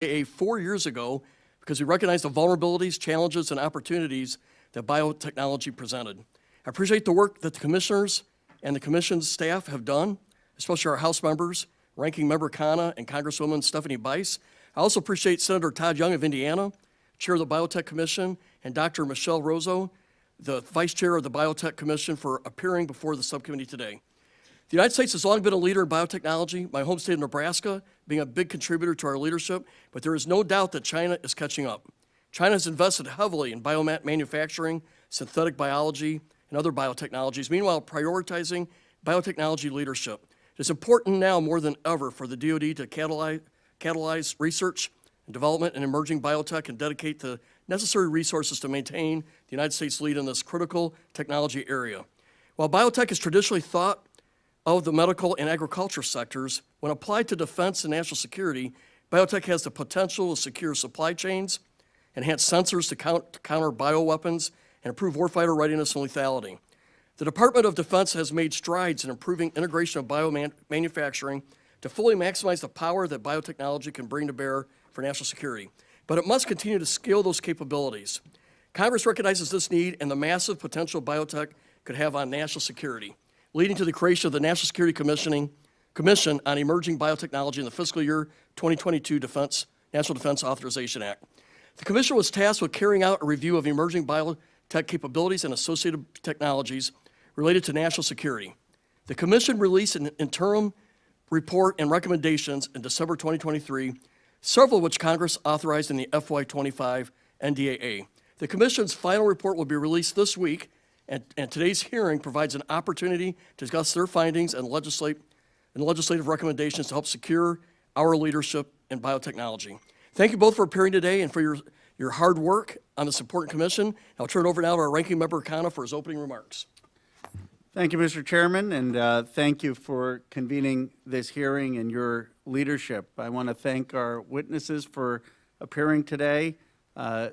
4 years ago because we recognized the vulnerabilities, challenges, and opportunities that biotechnology presented. I appreciate the work that the commissioners and the commission's staff have done, especially our House members, Ranking Member Khanna and Congresswoman Stephanie Bice. I also appreciate Senator Todd Young of Indiana, Chair of the Biotech Commission, and Dr. Michelle Rozo, the Vice Chair of the Biotech Commission, for appearing before the subcommittee today. The United States has long been a leader in biotechnology, my home state of Nebraska being a big contributor to our leadership, but there is no doubt that China is catching up. China has invested heavily in manufacturing, synthetic biology, and other biotechnologies, meanwhile prioritizing biotechnology leadership. It is important now more than ever for the DoD to catalyze research and development in emerging biotech and dedicate the necessary resources to maintain the United States lead in this critical technology area. While biotech is traditionally thought of the medical and agriculture sectors, when applied to defense and national security, biotech has the potential to secure supply chains, enhance sensors to counter bioweapons, and improve warfighter readiness and lethality. The Department of Defense has made strides in improving integration of biomanufacturing to fully maximize the power that biotechnology can bring to bear for national security. But it must continue to scale those capabilities. Congress recognizes this need and the massive potential biotech could have on national security, leading to the creation of the National Security Commission on Emerging Biotechnology in the fiscal year 2022 National Defense Authorization Act. The commission was tasked with carrying out a review of emerging biotech capabilities and associated technologies related to national security. The commission released an interim report and recommendations in December 2023, several of which Congress authorized in the FY25 NDAA. The commission's final report will be released this week, and today's hearing provides an opportunity to discuss their findings and legislative recommendations to help secure our leadership in biotechnology. Thank you both for appearing today and for your hard work on this important commission. I'll turn it over now to our Ranking Member Khanna for his opening remarks. Thank you, Mr. Chairman, and thank you for convening this hearing and your leadership. I want to thank our witnesses for appearing today.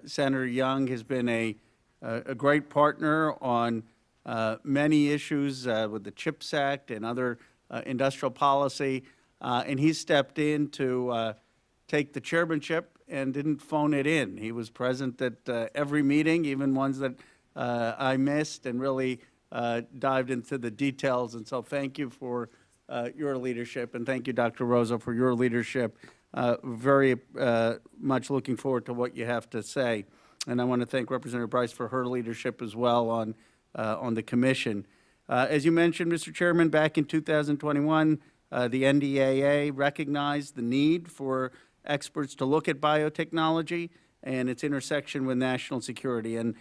Senator Young has been a great partner on many issues with the CHIPS Act and other industrial policy, and he stepped in to take the chairmanship and didn't phone it in. He was present at every meeting, even ones that I missed, and really dived into the details. And so thank you for your leadership, and thank you, Dr. Rozo, for your leadership. Very much looking forward to what you have to say. And I want to thank Representative Bice for her leadership as well on the commission. As you mentioned, Mr. Chairman, back in 2021, the NDAA recognized the need for experts to look at biotechnology and its intersection with national security. And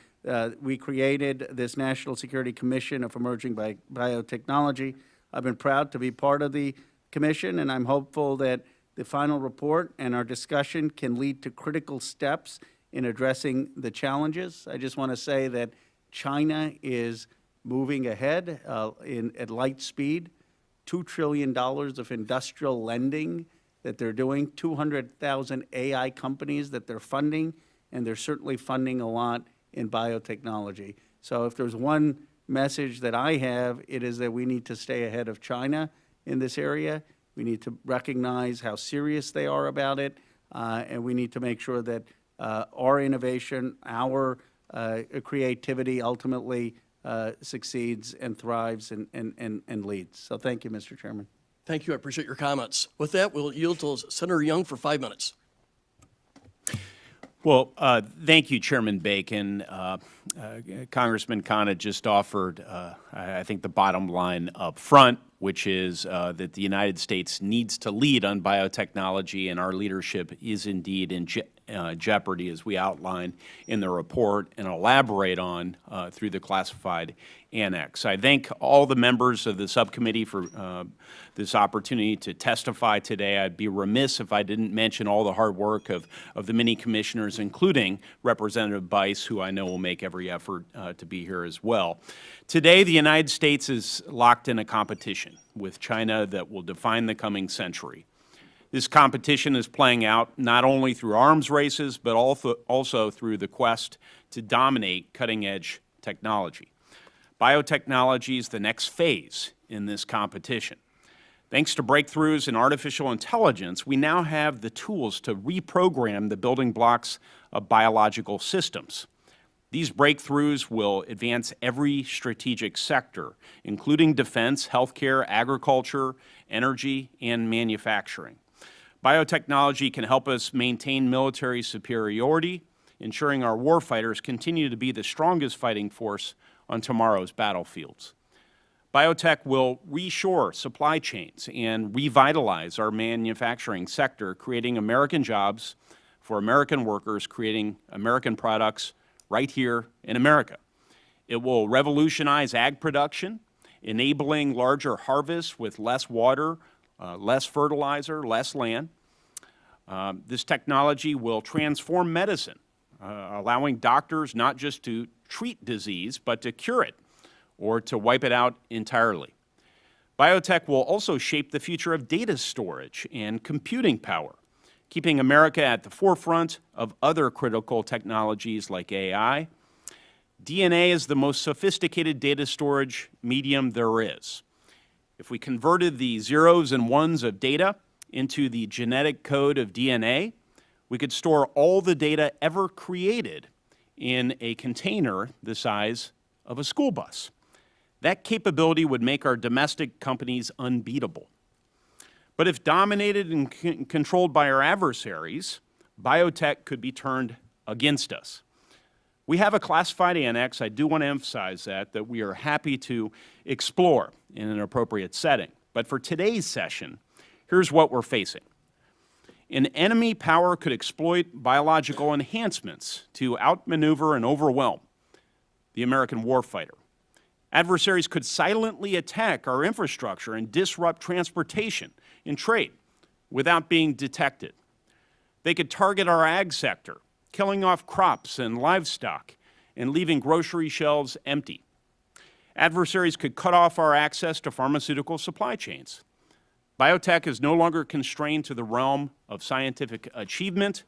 we created this National Security Commission of Emerging Biotechnology. I've been proud to be part of the commission, and I'm hopeful that the final report and our discussion can lead to critical steps in addressing the challenges. I just want to say that China is moving ahead at light speed. $2 trillion of industrial lending that they're doing, 200,000 AI companies that they're funding, and they're certainly funding a lot in biotechnology. So if there's one message that I have, it is that we need to stay ahead of China in this area. We need to recognize how serious they are about it, and we need to make sure that our innovation, our creativity ultimately succeeds and thrives and leads. So thank you, Mr. Chairman. Thank you. I appreciate your comments. With that, we'll yield to Senator Young for 5 minutes. Well, thank you, Chairman Bacon. Congressman Khanna just offered, I think, the bottom line up front, which is that the United States needs to lead on biotechnology, and our leadership is indeed in jeopardy, as we outline in the report and elaborate on through the classified annex. I thank all the members of the subcommittee for this opportunity to testify today. I'd be remiss if I didn't mention all the hard work of the many commissioners, including Representative Bice, who I know will make every effort to be here as well. Today, the United States is locked in a competition with China that will define the coming century. This competition is playing out not only through arms races, but also through the quest to dominate cutting-edge technology. Biotechnology is the next phase in this competition. Thanks to breakthroughs in artificial intelligence, we now have the tools to reprogram the building blocks of biological systems. These breakthroughs will advance every strategic sector, including defense, healthcare, agriculture, energy, and manufacturing. Biotechnology can help us maintain military superiority, ensuring our warfighters continue to be the strongest fighting force on tomorrow's battlefields. Biotech will reshore supply chains and revitalize our manufacturing sector, creating American jobs for American workers, creating American products right here in America. It will revolutionize ag production, enabling larger harvests with less water, less fertilizer, less land. This technology will transform medicine, allowing doctors not just to treat disease, but to cure it or to wipe it out entirely. Biotech will also shape the future of data storage and computing power, keeping America at the forefront of other critical technologies like AI. DNA is the most sophisticated data storage medium there is. If we converted the zeros and ones of data into the genetic code of DNA, we could store all the data ever created in a container the size of a school bus. That capability would make our domestic companies unbeatable. But if dominated and controlled by our adversaries, biotech could be turned against us. We have a classified annex, I do want to emphasize that we are happy to explore in an appropriate setting. But for today's session, here's what we're facing. An enemy power could exploit biological enhancements to outmaneuver and overwhelm the American warfighter. Adversaries could silently attack our infrastructure and disrupt transportation and trade without being detected. They could target our ag sector, killing off crops and livestock and leaving grocery shelves empty. Adversaries could cut off our access to pharmaceutical supply chains. Biotech is no longer constrained to the realm of scientific achievement.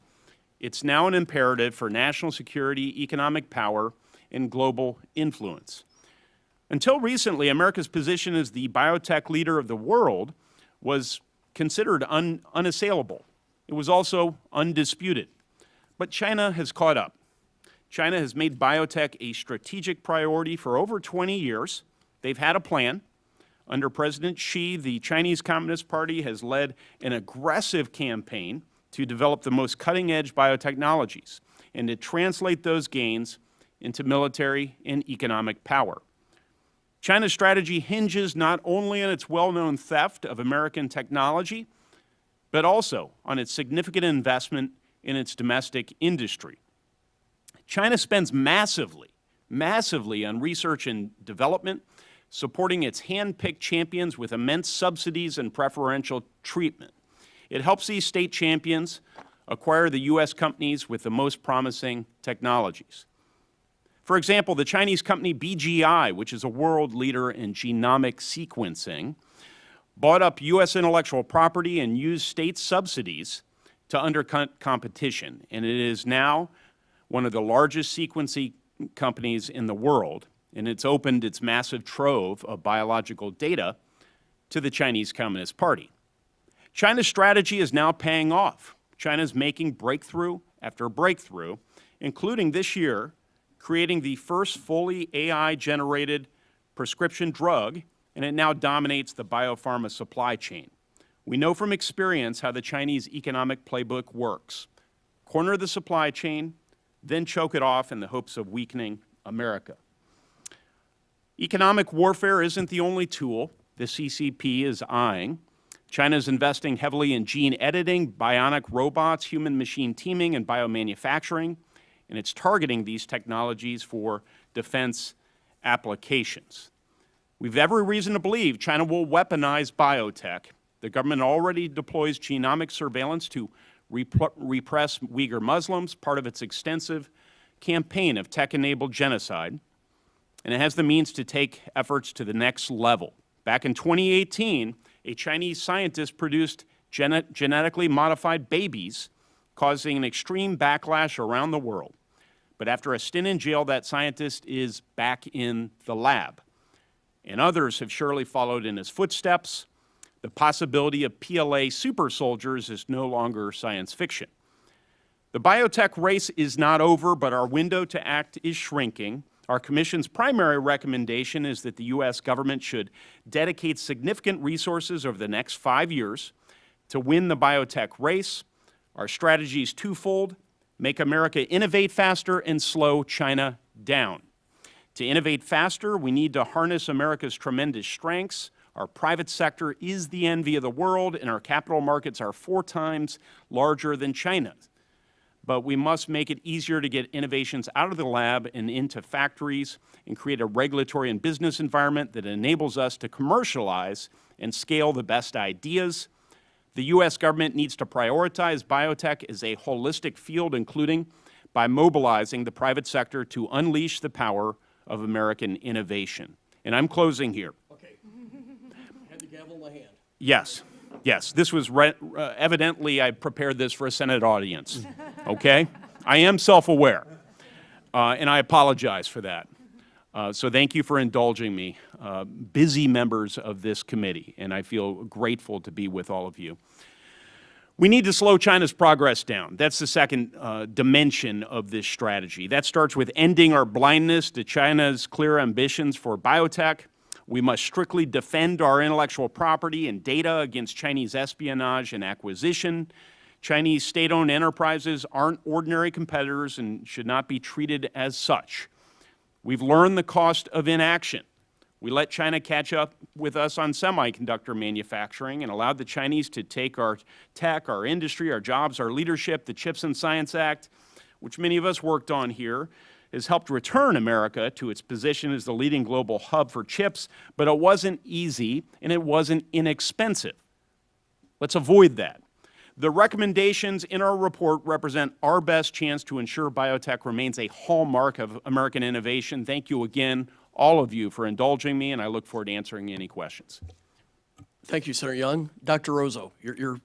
It's now an imperative for national security, economic power, and global influence. Until recently, America's position as the biotech leader of the world was considered unassailable. It was also undisputed. But China has caught up. China has made biotech a strategic priority for over 20 years. They've had a plan. Under President Xi, the Chinese Communist Party has led an aggressive campaign to develop the most cutting-edge biotechnologies and to translate those gains into military and economic power. China's strategy hinges not only on its well-known theft of American technology, but also on its significant investment in its domestic industry. China spends massively on research and development, supporting its hand-picked champions with immense subsidies and preferential treatment. It helps these state champions acquire the U.S. companies with the most promising technologies. For example, the Chinese company BGI, which is a world leader in genomic sequencing, bought up U.S. intellectual property and used state subsidies to undercut competition, and it is now one of the largest sequencing companies in the world, and it's opened its massive trove of biological data to the Chinese Communist Party. China's strategy is now paying off. China's making breakthrough after breakthrough, including this year creating the first fully AI-generated prescription drug, and it now dominates the biopharma supply chain. We know from experience how the Chinese economic playbook works. Corner the supply chain, then choke it off in the hopes of weakening America. Economic warfare isn't the only tool the CCP is eyeing. China is investing heavily in gene editing, bionic robots, human-machine teaming, and biomanufacturing, and it's targeting these technologies for defense applications. We've every reason to believe China will weaponize biotech. The government already deploys genomic surveillance to repress Uyghur Muslims, part of its extensive campaign of tech-enabled genocide, and it has the means to take efforts to the next level. Back in 2018, a Chinese scientist produced genetically modified babies, causing an extreme backlash around the world. But after a stint in jail, that scientist is back in the lab. And others have surely followed in his footsteps. The possibility of PLA super soldiers is no longer science fiction. The biotech race is not over, but our window to act is shrinking. Our Commission's primary recommendation is that the U.S. government should dedicate significant resources over the next 5 years to win the biotech race. Our strategy is twofold: make America innovate faster and slow China down. To innovate faster, we need to harness America's tremendous strengths. Our private sector is the envy of the world, and our capital markets are 4 times larger than China's. But we must make it easier to get innovations out of the lab and into factories and create a regulatory and business environment that enables us to commercialize and scale the best ideas. The U.S. government needs to prioritize biotech as a holistic field, including by mobilizing the private sector to unleash the power of American innovation. And I'm closing here. Okay. Had the gavel in my hand. Yes, yes, this was evidently I prepared this for a Senate audience, okay? I am self-aware, and I apologize for that. So thank you for indulging me, busy members of this committee, and I feel grateful to be with all of you. We need to slow China's progress down. That's the second dimension of this strategy. That starts with ending our blindness to China's clear ambitions for biotech. We must strictly defend our intellectual property and data against Chinese espionage and acquisition. Chinese state-owned enterprises aren't ordinary competitors and should not be treated as such. We've learned the cost of inaction. We let China catch up with us on semiconductor manufacturing and allowed the Chinese to take our tech, our industry, our jobs, our leadership. The CHIPS and Science Act, which many of us worked on here, has helped return America to its position as the leading global hub for chips, but it wasn't easy and it wasn't inexpensive. Let's avoid that. The recommendations in our report represent our best chance to ensure biotech remains a hallmark of American innovation. Thank you again, all of you, for indulging me, and I look forward to answering any questions. Thank you, Senator Young. Dr. Rozo, you're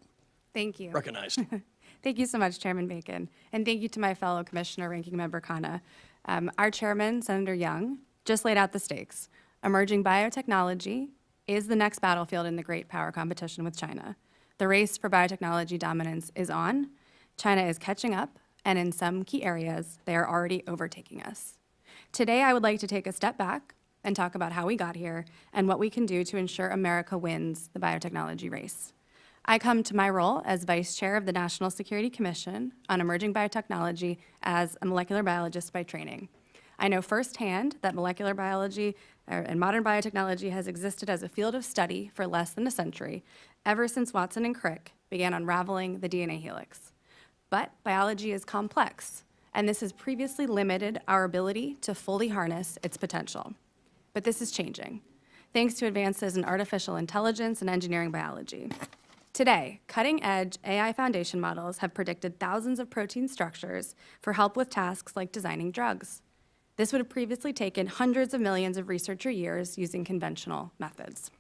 Thank you. recognized. Thank you so much, Chairman Bacon. And thank you to my fellow Commissioner, Ranking Member Khanna. Our Chairman, Senator Young, just laid out the stakes. Emerging biotechnology is the next battlefield in the great power competition with China. The race for biotechnology dominance is on. China is catching up, and in some key areas, they are already overtaking us. Today, I would like to take a step back and talk about how we got here and what we can do to ensure America wins the biotechnology race. I come to my role as Vice Chair of the National Security Commission on Emerging Biotechnology as a molecular biologist by training. I know firsthand that molecular biology and modern biotechnology has existed as a field of study for less than a century, ever since Watson and Crick began unraveling the DNA helix. But biology is complex, and this has previously limited our ability to fully harness its potential. But this is changing, thanks to advances in artificial intelligence and engineering biology. Today, cutting-edge AI foundation models have predicted thousands of protein structures for help with tasks like designing drugs. This would have previously taken hundreds of millions of researcher years using conventional methods.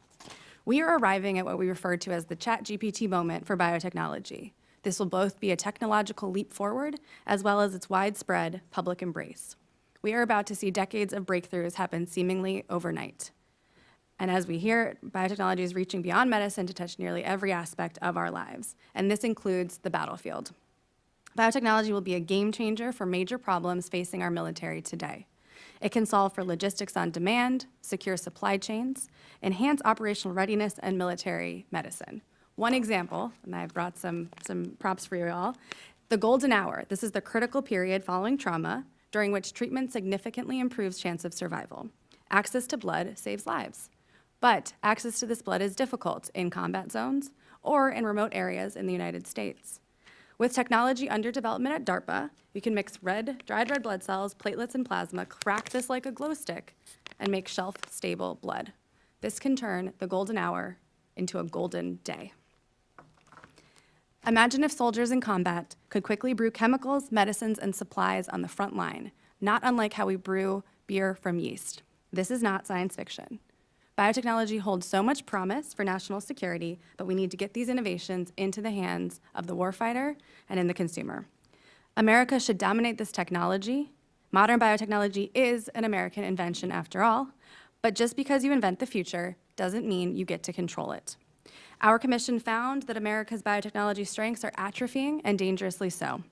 We are arriving at what we refer to as the ChatGPT moment for biotechnology. This will both be a technological leap forward as well as its widespread public embrace. We are about to see decades of breakthroughs happen seemingly overnight. And as we hear, biotechnology is reaching beyond medicine to touch nearly every aspect of our lives, and this includes the battlefield. Biotechnology will be a game changer for major problems facing our military today. It can solve for logistics on demand, secure supply chains, enhance operational readiness, and military medicine. One example, and I brought some props for you all, the golden hour. This is the critical period following trauma during which treatment significantly improves chance of survival. Access to blood saves lives. But access to this blood is difficult in combat zones or in remote areas in the United States. With technology under development at DARPA, we can mix dried red blood cells, platelets, and plasma, crack this like a glow stick, and make shelf-stable blood. This can turn the golden hour into a golden day. Imagine if soldiers in combat could quickly brew chemicals, medicines, and supplies on the front line, not unlike how we brew beer from yeast. This is not science fiction. Biotechnology holds so much promise for national security, but we need to get these innovations into the hands of the warfighter and in the consumer. America should dominate this technology. Modern biotechnology is an American invention after all, but just because you invent the future doesn't mean you get to control it. Our commission found that America's biotechnology strengths are atrophying, and dangerously so.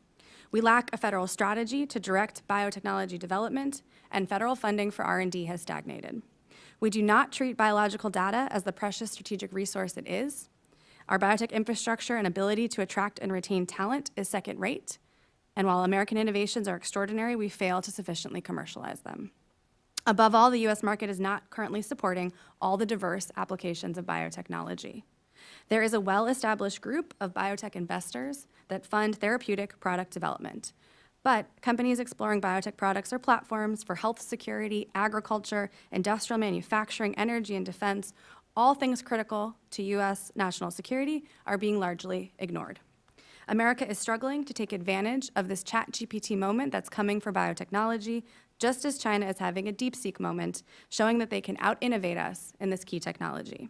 We lack a federal strategy to direct biotechnology development, and federal funding for R&D has stagnated. We do not treat biological data as the precious strategic resource it is. Our biotech infrastructure and ability to attract and retain talent is second-rate, and while American innovations are extraordinary, we fail to sufficiently commercialize them. Above all, the U.S. market is not currently supporting all the diverse applications of biotechnology. There is a well-established group of biotech investors that fund therapeutic product development. But companies exploring biotech products or platforms for health security, agriculture, industrial manufacturing, energy, and defense, all things critical to U.S. national security, are being largely ignored. America is struggling to take advantage of this ChatGPT moment that's coming for biotechnology, just as China is having a DeepSeek moment, showing that they can out-innovate us in this key technology.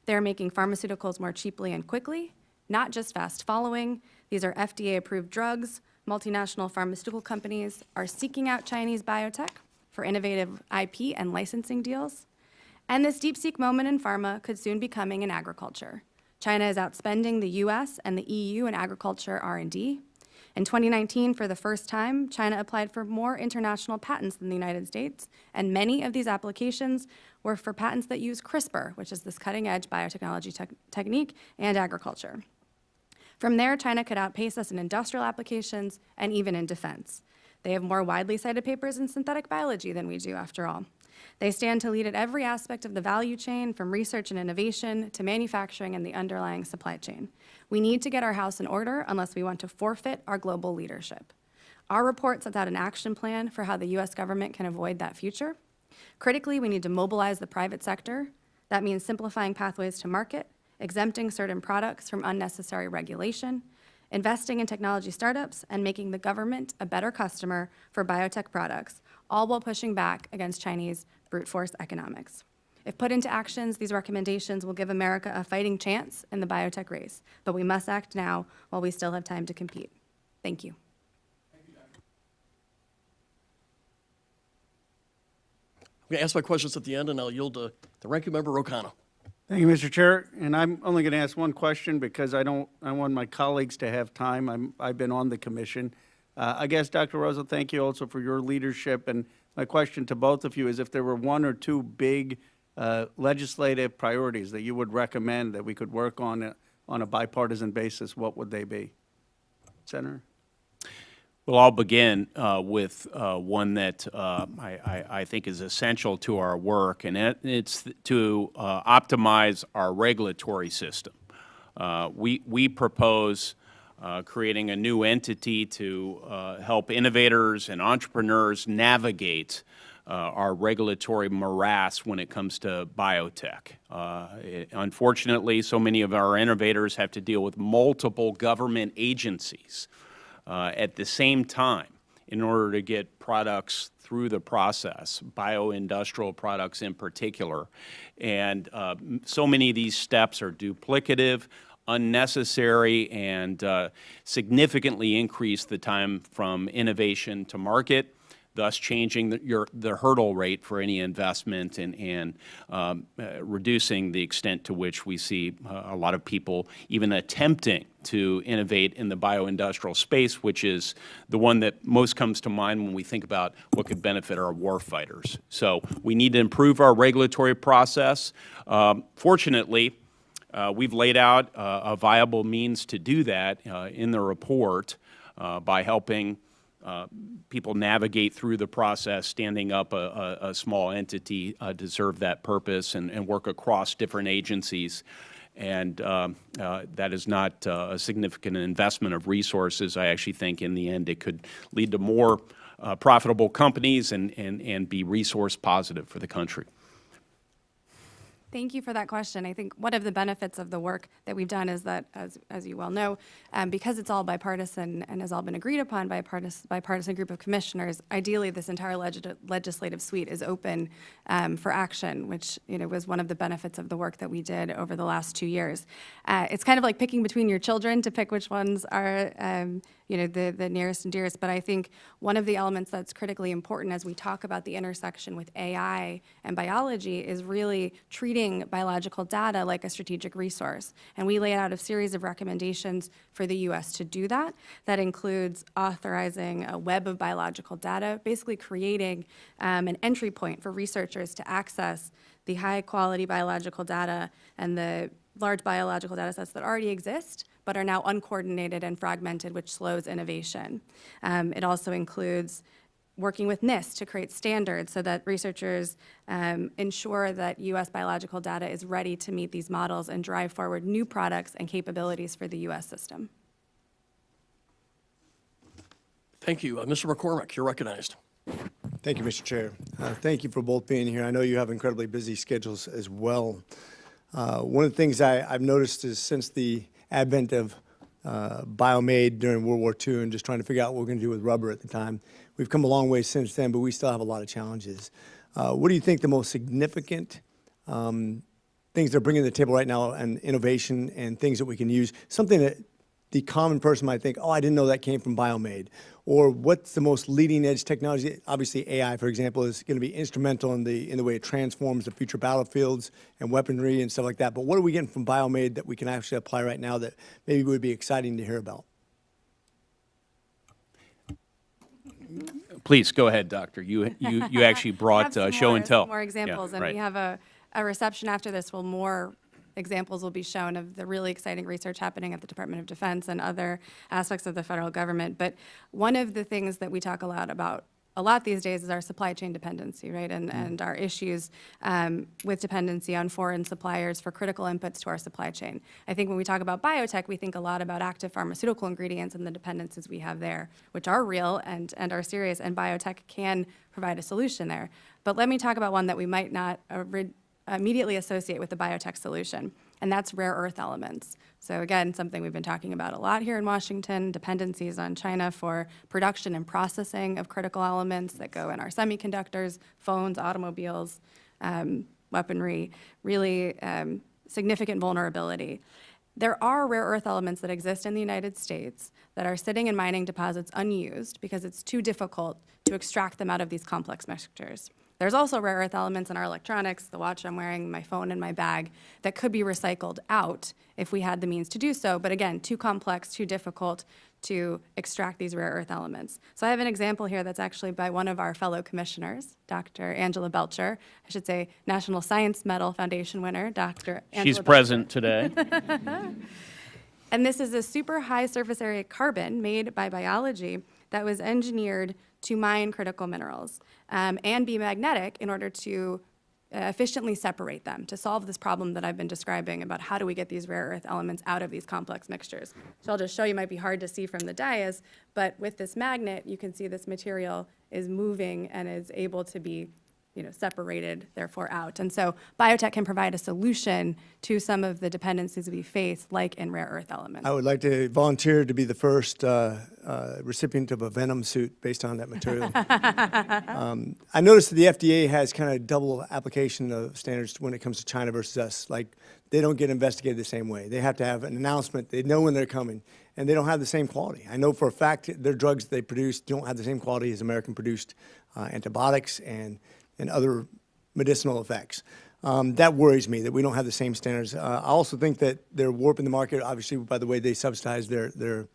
They're making pharmaceuticals more cheaply and quickly, not just fast following. These are FDA-approved drugs. Multinational pharmaceutical companies are seeking out Chinese biotech for innovative IP and licensing deals. And this DeepSeek moment in pharma could soon be coming in agriculture. China is outspending the US and the EU in agriculture R&D. In 2019, for the first time, China applied for more international patents than the United States, and many of these applications were for patents that use CRISPR, which is this cutting-edge biotechnology technique, and agriculture. From there, China could outpace us in industrial applications and even in defense. They have more widely cited papers in synthetic biology than we do, after all. They stand to lead at every aspect of the value chain, from research and innovation to manufacturing and the underlying supply chain. We need to get our house in order unless we want to forfeit our global leadership. Our report sets out an action plan for how the U.S. government can avoid that future. Critically, we need to mobilize the private sector. That means simplifying pathways to market, exempting certain products from unnecessary regulation, investing in technology startups, and making the government a better customer for biotech products, all while pushing back against Chinese brute force economics. If put into actions, these recommendations will give America a fighting chance in the biotech race, but we must act now while we still have time to compete. Thank you. I'm going to ask my questions at the end, and I'll yield to the ranking member, O'Connor. Thank you, Mr. Chair. And I'm only going to ask one question because I want my colleagues to have time. I've been on the commission. I guess, Dr. Rozo, thank you also for your leadership. And my question to both of you is, if there were one or two big legislative priorities that you would recommend that we could work on a bipartisan basis, what would they be? Senator? Well, I'll begin with one that I think is essential to our work, and it's to optimize our regulatory system. We propose creating a new entity to help innovators and entrepreneurs navigate our regulatory morass when it comes to biotech. Unfortunately, so many of our innovators have to deal with multiple government agencies at the same time in order to get products through the process, bioindustrial products in particular. And so many of these steps are duplicative, unnecessary, and significantly increase the time from innovation to market, thus changing the hurdle rate for any investment and reducing the extent to which we see a lot of people even attempting to innovate in the bioindustrial space, which is the one that most comes to mind when we think about what could benefit our warfighters. So we need to improve our regulatory process. Fortunately, we've laid out a viable means to do that in the report by helping people navigate through the process, standing up a small entity to serve that purpose and work across different agencies. And that is not a significant investment of resources. I actually think in the end it could lead to more profitable companies and be resource positive for the country. Thank you for that question. I think one of the benefits of the work that we've done is that, as you well know, because it's all bipartisan and has all been agreed upon by a bipartisan group of commissioners, ideally this entire legislative suite is open for action, which was one of the benefits of the work that we did over the last 2 years. It's kind of like picking between your children to pick which ones are the nearest and dearest. But I think one of the elements that's critically important as we talk about the intersection with AI and biology is really treating biological data like a strategic resource. And we laid out a series of recommendations for the U.S. to do that. That includes authorizing a web of biological data, basically creating an entry point for researchers to access the high-quality biological data and the large biological data sets that already exist, but are now uncoordinated and fragmented, which slows innovation. It also includes working with NIST to create standards so that researchers ensure that U.S. biological data is ready to meet these models and drive forward new products and capabilities for the U.S. system. Thank you. Mr. McCormick, you're recognized. Thank you, Mr. Chair. Thank you for both being here. I know you have incredibly busy schedules as well. One of the things I've noticed is since the advent of biomade during World War II and just trying to figure out what we're going to do with rubber at the time, we've come a long way since then, but we still have a lot of challenges. What do you think the most significant things they're bringing to the table right now and innovation and things that we can use, something that the common person might think, oh, I didn't know that came from biomade? Or what's the most leading edge technology? Obviously, AI, for example, is going to be instrumental in the way it transforms the future battlefields and weaponry and stuff like that. But what are we getting from biomade that we can actually apply right now that maybe would be exciting to hear about? Please, go ahead, Doctor. You actually brought show and tell. More examples, Yeah, and right. we have a reception after this where more examples will be shown of the really exciting research happening at the Department of Defense and other aspects of the federal government. But one of the things that we talk a lot these days is our supply chain dependency, right? And our issues with dependency on foreign suppliers for critical inputs to our supply chain. I think when we talk about biotech, we think a lot about active pharmaceutical ingredients and the dependencies we have there, which are real and are serious, and biotech can provide a solution there. But let me talk about one that we might not immediately associate with the biotech solution, and that's rare earth elements. So again, something we've been talking about a lot here in Washington, dependencies on China for production and processing of critical elements that go in our semiconductors, phones, automobiles, weaponry, really significant vulnerability. There are rare earth elements that exist in the United States that are sitting in mining deposits unused because it's too difficult to extract them out of these complex mixtures. There's also rare earth elements in our electronics, the watch I'm wearing, my phone in my bag, that could be recycled out if we had the means to do so. But again, too complex, too difficult to extract these rare earth elements. So I have an example here that's actually by one of our fellow commissioners, Dr. Angela Belcher, I should say National Science Medal Foundation winner, Dr. Angela She's Belcher. present today. And this is a super high surface area carbon made by biology that was engineered to mine critical minerals and be magnetic in order to efficiently separate them, to solve this problem that I've been describing about how do we get these rare earth elements out of these complex mixtures. So I'll just show you, might be hard to see from the dais, but with this magnet, you can see this material is moving and is able to be separated, therefore out. And so biotech can provide a solution to some of the dependencies we face, like in rare earth elements. I would like to volunteer to be the first recipient of a venom suit based on that material. I noticed that the FDA has kind of double application of standards when it comes to China versus us. Like, they don't get investigated the same way. They have to have an announcement. They know when they're coming, and they don't have the same quality. I know for a fact their drugs they produce don't have the same quality as American-produced antibiotics and other medicinal effects. That worries me, that we don't have the same standards. I also think that they're warping the market, obviously, by the way they subsidize their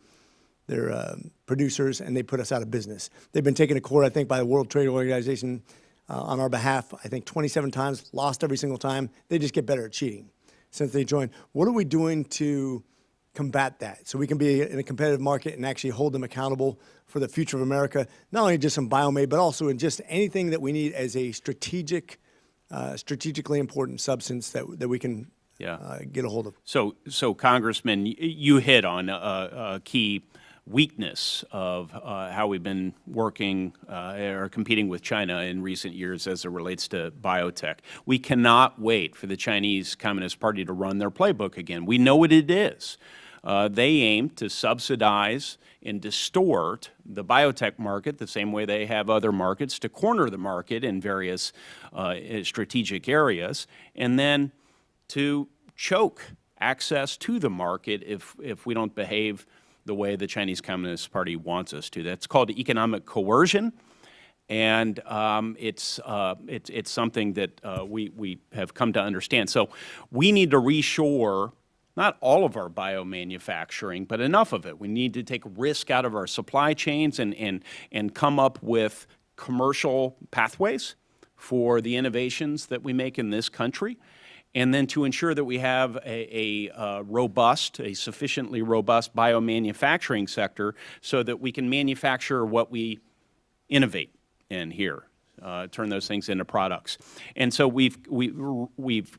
producers, and they put us out of business. They've been taken to court, I think, by the World Trade Organization on our behalf, I think 27 times, lost every single time. They just get better at cheating since they joined. What are we doing to combat that so we can be in a competitive market and actually hold them accountable for the future of America, not only just in biomade, but also in just anything that we need as a strategically important substance that we can get a hold of? So Congressman, you hit on a key weakness of how we've been working or competing with China in recent years as it relates to biotech. We cannot wait for the Chinese Communist Party to run their playbook again. We know what it is. They aim to subsidize and distort the biotech market the same way they have other markets, to corner the market in various strategic areas, and then to choke access to the market if we don't behave the way the Chinese Communist Party wants us to. That's called economic coercion, and it's something that we have come to understand. So we need to reshore not all of our biomanufacturing, but enough of it. We need to take risk out of our supply chains and come up with commercial pathways for the innovations that we make in this country, and then to ensure that we have a sufficiently robust biomanufacturing sector so that we can manufacture what we innovate in here, turn those things into products. And so we've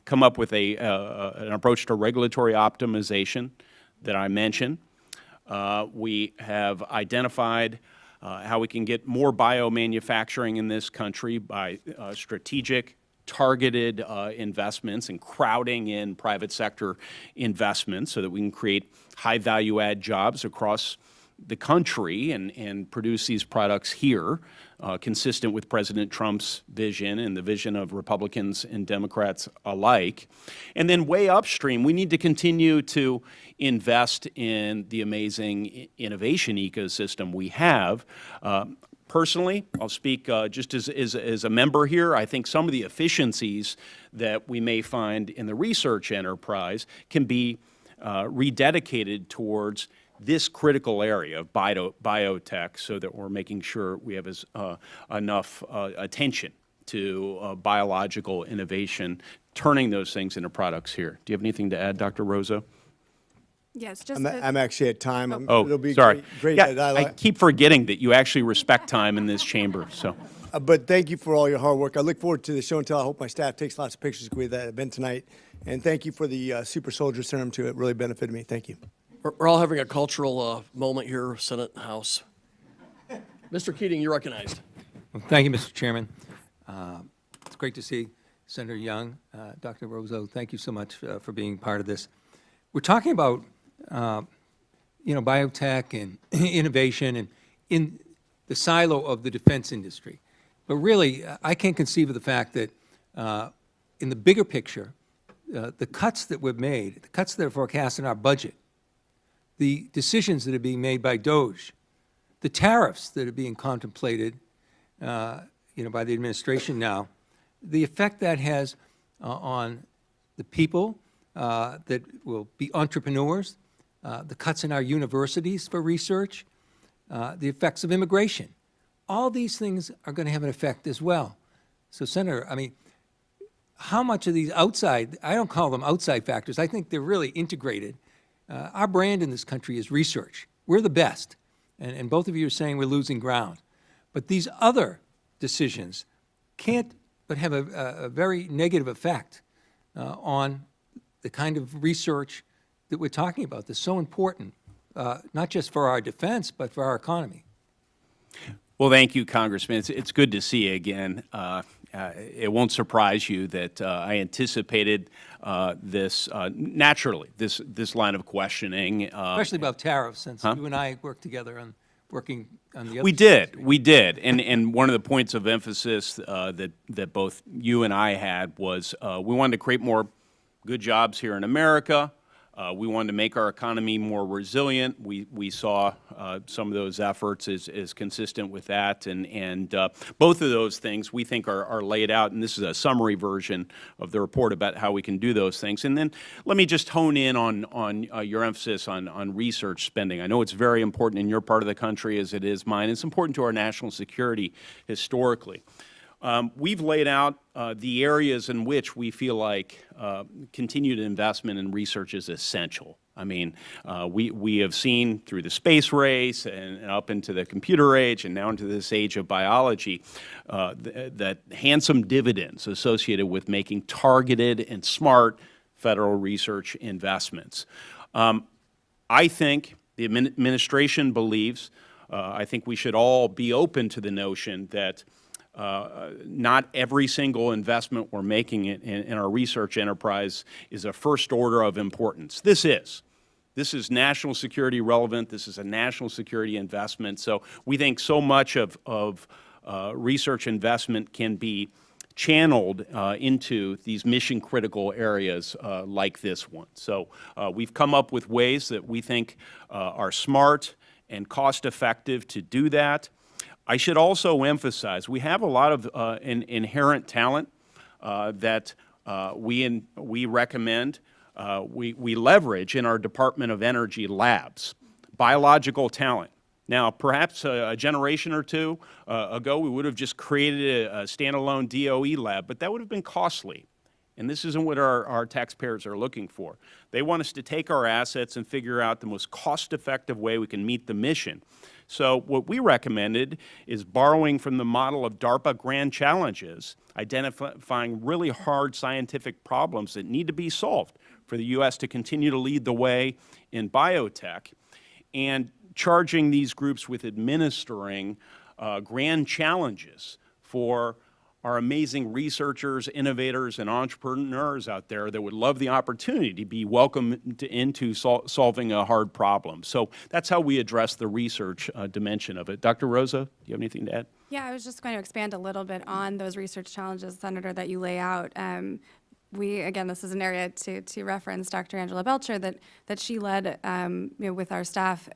come up with an approach to regulatory optimization that I mentioned. We have identified how we can get more biomanufacturing in this country by strategic, targeted investments and crowding in private sector investments so that we can create high value add jobs across the country and produce these products here, consistent with President Trump's vision and the vision of Republicans and Democrats alike. And then way upstream, we need to continue to invest in the amazing innovation ecosystem we have. Personally, I'll speak just as a member here. I think some of the efficiencies that we may find in the research enterprise can be rededicated towards this critical area of biotech, so that we're making sure we have enough attention to biological innovation, turning those things into products here. Do you have anything to add, Dr. Rozo? Yes, just I'm actually at time. Oh, It'll be sorry. Great Yeah, I dialogue. keep forgetting that you actually respect time in this chamber. So, But thank you for all your hard work. I look forward to the show and tell. I hope my staff takes lots of pictures with that event tonight. And thank you for the Super Soldier Serum too. It really benefited me. Thank you. We're all having a cultural moment here, Senate and House. Mr. Keating, you're recognized. Well, thank you, Mr. Chairman. It's great to see Senator Young. Dr. Rozo, thank you so much for being part of this. We're talking about, biotech and innovation and in the silo of the defense industry. But really, I can't conceive of the fact that in the bigger picture, the cuts that we've made, the cuts that are forecast in our budget, the decisions that are being made by DOGE, the tariffs that are being contemplated, by the administration now, the effect that has on the people that will be entrepreneurs, the cuts in our universities for research, the effects of immigration. All these things are going to have an effect as well. So, Senator, how much of these outside, I don't call them outside factors, I think they're really integrated. Our brand in this country is research. We're the best. And both of you are saying we're losing ground. But these other decisions can't but have a very negative effect on the kind of research that we're talking about that's so important, not just for our defense, but for our economy. well, thank you, Congressman. It's good to see you again. It won't surprise you that I anticipated this naturally, this line of questioning. Especially about tariffs, since you and I worked together on working on the other We did. And one of the points of emphasis that both you and I had was we wanted to create more good jobs here in America. We wanted to make our economy more resilient. We saw some of those efforts as consistent with that, and both of those things we think are laid out, and this is a summary version of the report about how we can do those things. And then let me just hone in on your emphasis on research spending. I know it's very important in your part of the country as it is mine. It's important to our national security historically. We've laid out the areas in which we feel like continued investment in research is essential. I mean, we have seen through the space race and up into the computer age and now into this age of biology that handsome dividends associated with making targeted and smart federal research investments. I think the administration believes, I think we should all be open to the notion that not every single investment we're making in our research enterprise is a first order of importance. This is national security relevant. This is a national security investment. So we think so much of research investment can be channeled into these mission-critical areas like this one. So we've come up with ways that we think are smart and cost-effective to do that. I should also emphasize, we have a lot of inherent talent that we recommend we leverage in our Department of Energy labs, biological talent. Now, perhaps a generation or two ago, we would have just created a standalone DOE lab, but that would have been costly. And this isn't what our taxpayers are looking for. They want us to take our assets and figure out the most cost-effective way we can meet the mission. So what we recommended is borrowing from the model of DARPA Grand Challenges, identifying really hard scientific problems that need to be solved for the U.S. to continue to lead the way in biotech, and charging these groups with administering grand challenges for our amazing researchers, innovators, and entrepreneurs out there that would love the opportunity to be welcomed into solving a hard problem. So that's how we address the research dimension of it. Dr. Rozo, do you have anything to add? Yeah, I was just going to expand a little bit on those research challenges, Senator, that you lay out. Again, this is an area to reference Dr. Angela Belcher that she led with our staff.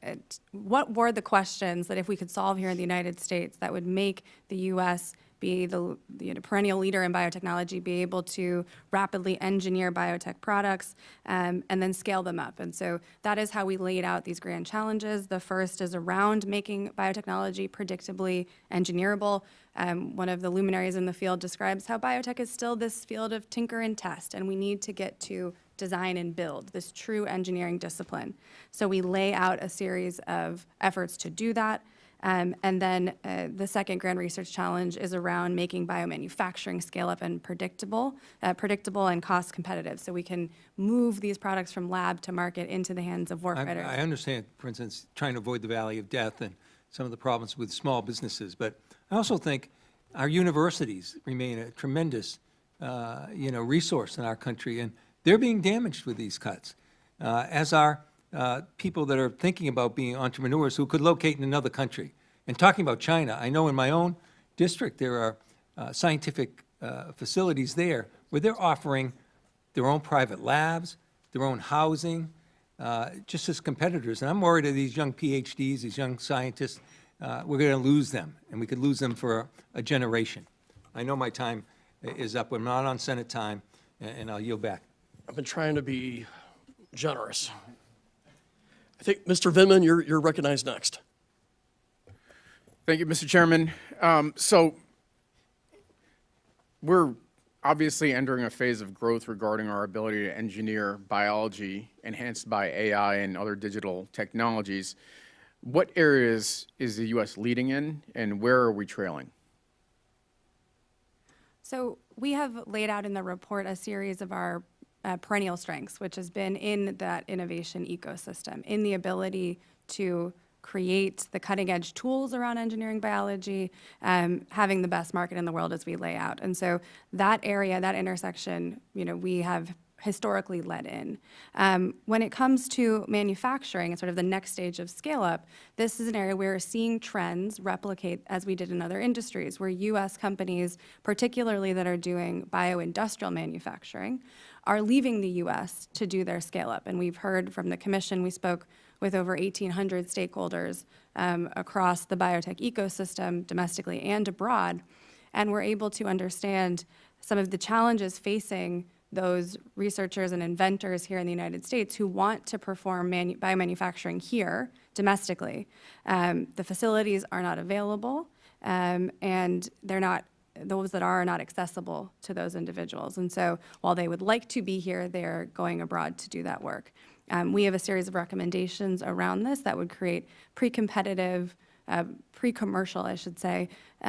What were the questions that if we could solve here in the United States that would make the U.S. be the perennial leader in biotechnology, be able to rapidly engineer biotech products, and then scale them up. And so that is how we laid out these grand challenges. The first is around making biotechnology predictably engineerable. One of the luminaries in the field describes how biotech is still this field of tinker and test, and we need to get to design and build, this true engineering discipline. So we lay out a series of efforts to do that. And then the second grand research challenge is around making biomanufacturing scale up and predictable and cost competitive, so we can move these products from lab to market into the hands of warfighters. I understand, for instance, trying to avoid the valley of death and some of the problems with small businesses, but I also think our universities remain a tremendous, resource in our country, and they're being damaged with these cuts, as are people that are thinking about being entrepreneurs who could locate in another country. And talking about China, I know in my own district there are scientific facilities there where they're offering their own private labs, their own housing, just as competitors. And I'm worried that these young PhDs, these young scientists, we're going to lose them, and we could lose them for a generation. I know my time is up. We're not on Senate time, and I'll yield back. I've been trying to be generous. I think, Mr. Vindman, you're recognized next. Thank you, Mr. Chairman. So we're obviously entering a phase of growth regarding our ability to engineer biology enhanced by AI and other digital technologies. What areas is the U.S. leading in, and where are we trailing? So we have laid out in the report a series of our perennial strengths, which has been in that innovation ecosystem, in the ability to create the cutting-edge tools around engineering biology, having the best market in the world as we lay out. And so that area, that intersection, we have historically led in. When it comes to manufacturing and sort of the next stage of scale-up, this is an area where we're seeing trends replicate as we did in other industries, where U.S. companies, particularly that are doing bioindustrial manufacturing, are leaving the U.S. to do their scale-up. And we've heard from the commission, we spoke with over 1,800 stakeholders across the biotech ecosystem, domestically and abroad, and we're able to understand some of the challenges facing those researchers and inventors here in the United States who want to perform biomanufacturing here domestically. The facilities are not available, and those that are not accessible to those individuals. And so while they would like to be here, they're going abroad to do that work. We have a series of recommendations around this that would create pre-competitive, pre-commercial, I should say,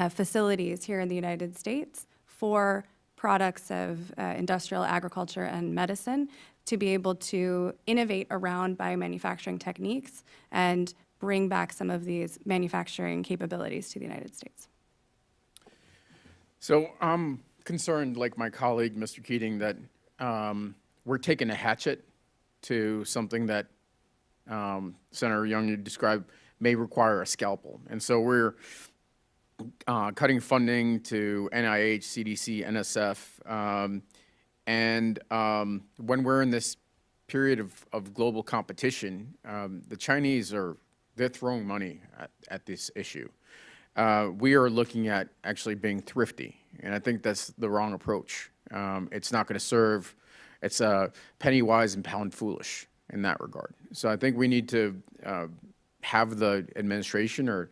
facilities here in the United States for products of industrial agriculture and medicine to be able to innovate around biomanufacturing techniques and bring back some of these manufacturing capabilities to the United States. So I'm concerned, like my colleague, Mr. Keating, that we're taking a hatchet to something that Senator Young, you described, may require a scalpel. And so we're cutting funding to NIH, CDC, NSF, when we're in this period of global competition, the Chinese they're throwing money at this issue. We are looking at actually being thrifty, and I think that's the wrong approach. It's not going to serve. It's penny wise and pound foolish in that regard. So I think we need to have the administration or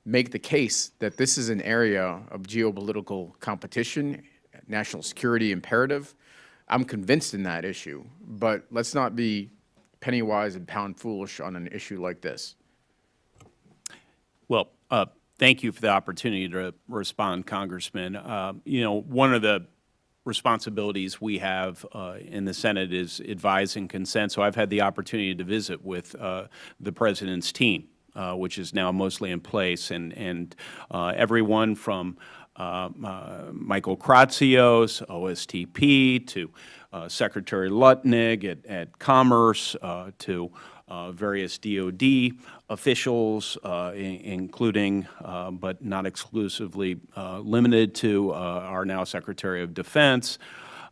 make the case that this is an area of geopolitical competition, national security imperative. I'm convinced in that issue, but let's not be penny wise and pound foolish on an issue like this. Well, thank you for the opportunity to respond, Congressman. One of the responsibilities we have in the Senate is advise and consent. So I've had the opportunity to visit with the President's team, which is now mostly in place, and everyone from Michael Kratsios, OSTP, to Secretary Lutnick at Commerce, to various DOD officials, including but not exclusively limited to our now Secretary of Defense,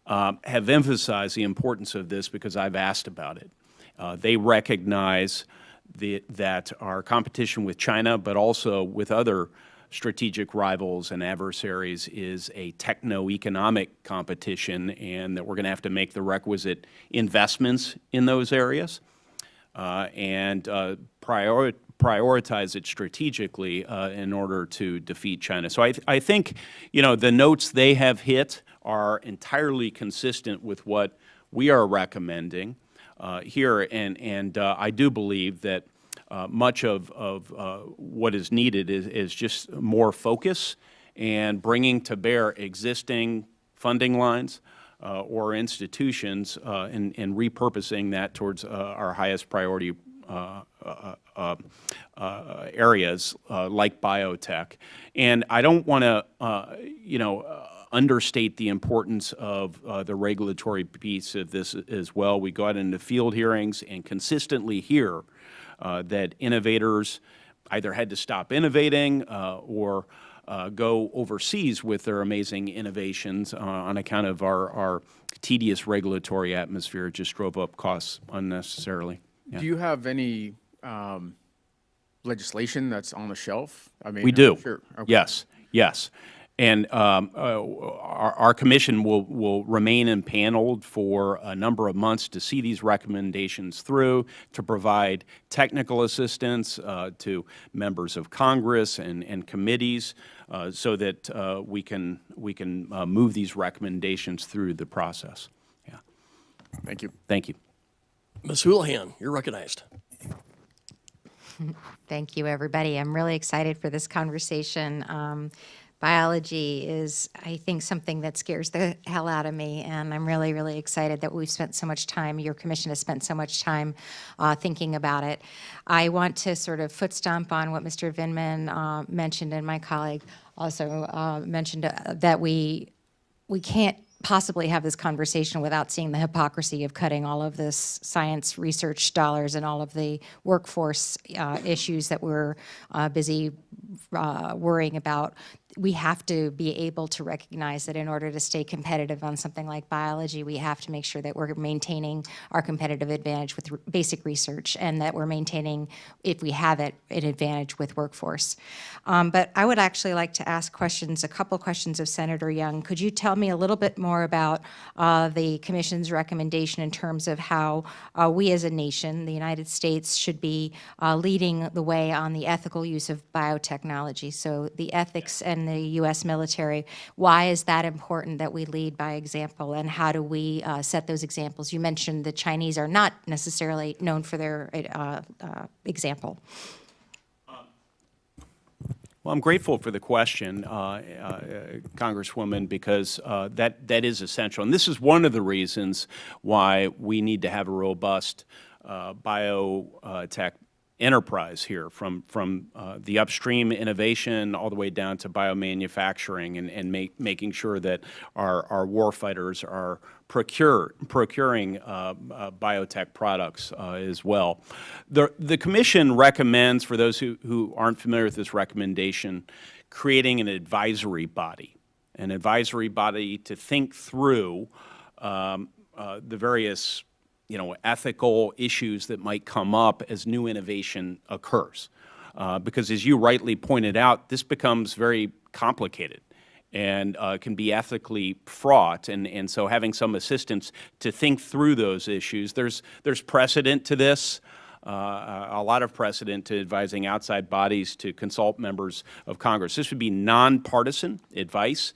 have emphasized the importance of this because I've asked about it. They recognize that our competition with China, but also with other strategic rivals and adversaries, is a techno-economic competition, and that we're going to have to make the requisite investments in those areas and prioritize it strategically in order to defeat China. So I think, the notes they have hit are entirely consistent with what we are recommending here, and I do believe that much of what is needed is just more focus and bringing to bear existing funding lines or institutions and repurposing that towards our highest priority areas like biotech. And I don't want to, understate the importance of the regulatory piece of this as well. We got into field hearings and consistently hear that innovators either had to stop innovating or go overseas with their amazing innovations on account of our tedious regulatory atmosphere. It just drove up costs unnecessarily. Yeah. Do you have any legislation that's on the shelf? I mean, We do. Sure. Okay. Yes, yes. And our commission will remain impaneled for a number of months to see these recommendations through, to provide technical assistance to members of Congress and committees so that we can move these recommendations through the process. Yeah. Thank you. Thank you. Ms. Houlihan, you're recognized. Thank you, everybody. I'm really excited for this conversation. Biology is, I think, something that scares the hell out of me, and I'm really, really excited that we've spent so much time, your commission has spent so much time thinking about it. I want to sort of foot stomp on what Mr. Vindman mentioned, and my colleague also mentioned that we can't possibly have this conversation without seeing the hypocrisy of cutting all of this science research dollars and all of the workforce issues that we're busy worrying about. We have to be able to recognize that in order to stay competitive on something like biology, we have to make sure that we're maintaining our competitive advantage with basic research, and that we're maintaining, if we have it, an advantage with workforce. But I would actually like to ask questions, a couple questions of Senator Young. Could you tell me a little bit more about the Commission's recommendation in terms of how we as a nation, the United States, should be leading the way on the ethical use of biotechnology? So the ethics and the U.S. military, why is that important that we lead by example, and how do we set those examples? You mentioned the Chinese are not necessarily known for their example. Well, I'm grateful for the question, Congresswoman, because that is essential. And this is one of the reasons why we need to have a robust biotech enterprise here, from the upstream innovation all the way down to biomanufacturing, and making sure that our warfighters are procuring biotech products as well. The Commission recommends, for those who aren't familiar with this recommendation, creating an advisory body to think through the various ethical issues that might come up as new innovation occurs. Because as you rightly pointed out, this becomes very complicated and can be ethically fraught. And so having some assistance to think through those issues, there's precedent to this. A lot of precedent to advising outside bodies to consult members of Congress. This would be nonpartisan advice.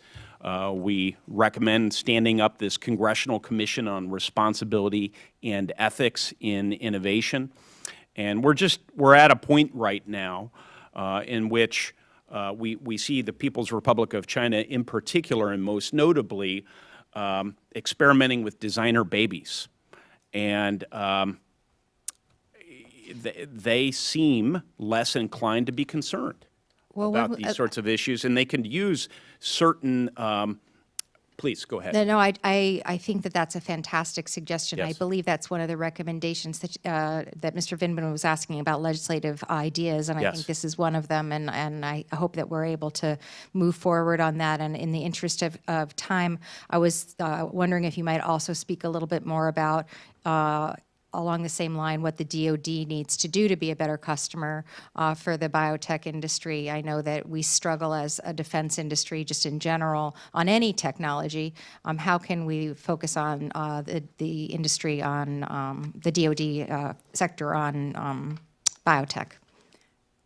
We recommend standing up this Congressional Commission on Responsibility and Ethics in Innovation. And we're at a point right now in which we see the People's Republic of China in particular, and most notably, experimenting with designer babies. And they seem less inclined to be concerned about these sorts of issues, and they can use certain, please, go ahead. No, I think that that's a fantastic suggestion. I Yes. believe that's one of the recommendations that Mr. Vindman was asking about, legislative ideas, and I Yes. think this is one of them, and I hope that we're able to move forward on that. And in the interest of time, I was wondering if you might also speak a little bit more about along the same line, what the DoD needs to do to be a better customer for the biotech industry. I know that we struggle as a defense industry, just in general, on any technology. How can we focus on the industry, on the DoD sector, on biotech?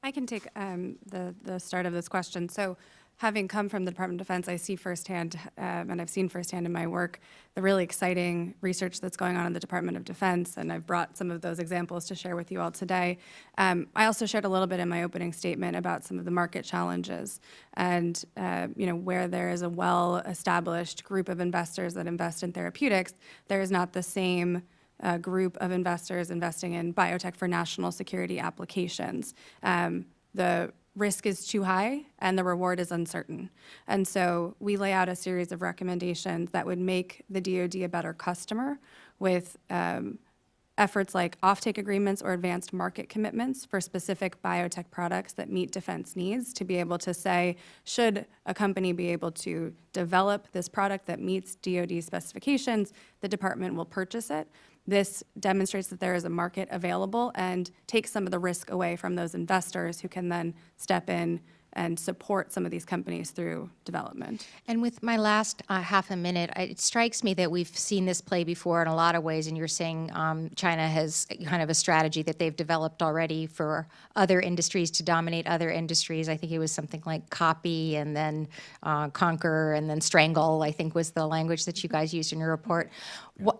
I can take the start of this question. So having come from the Department of Defense, I see firsthand, and I've seen firsthand in my work, the really exciting research that's going on in the Department of Defense, and I've brought some of those examples to share with you all today. I also shared a little bit in my opening statement about some of the market challenges, and where there is a well-established group of investors that invest in therapeutics, there is not the same group of investors investing in biotech for national security applications. The risk is too high and the reward is uncertain. And so we lay out a series of recommendations that would make the DoD a better customer with efforts like offtake agreements or advanced market commitments for specific biotech products that meet defense needs, to be able to say, should a company be able to develop this product that meets DoD specifications, the department will purchase it. This demonstrates that there is a market available and takes some of the risk away from those investors who can then step in and support some of these companies through development. And with my last half a minute, it strikes me that we've seen this play before in a lot of ways, and you're saying China has kind of a strategy that they've developed already for other industries to dominate other industries. I think it was something like copy and then conquer and then strangle, I think was the language that you guys used in your report.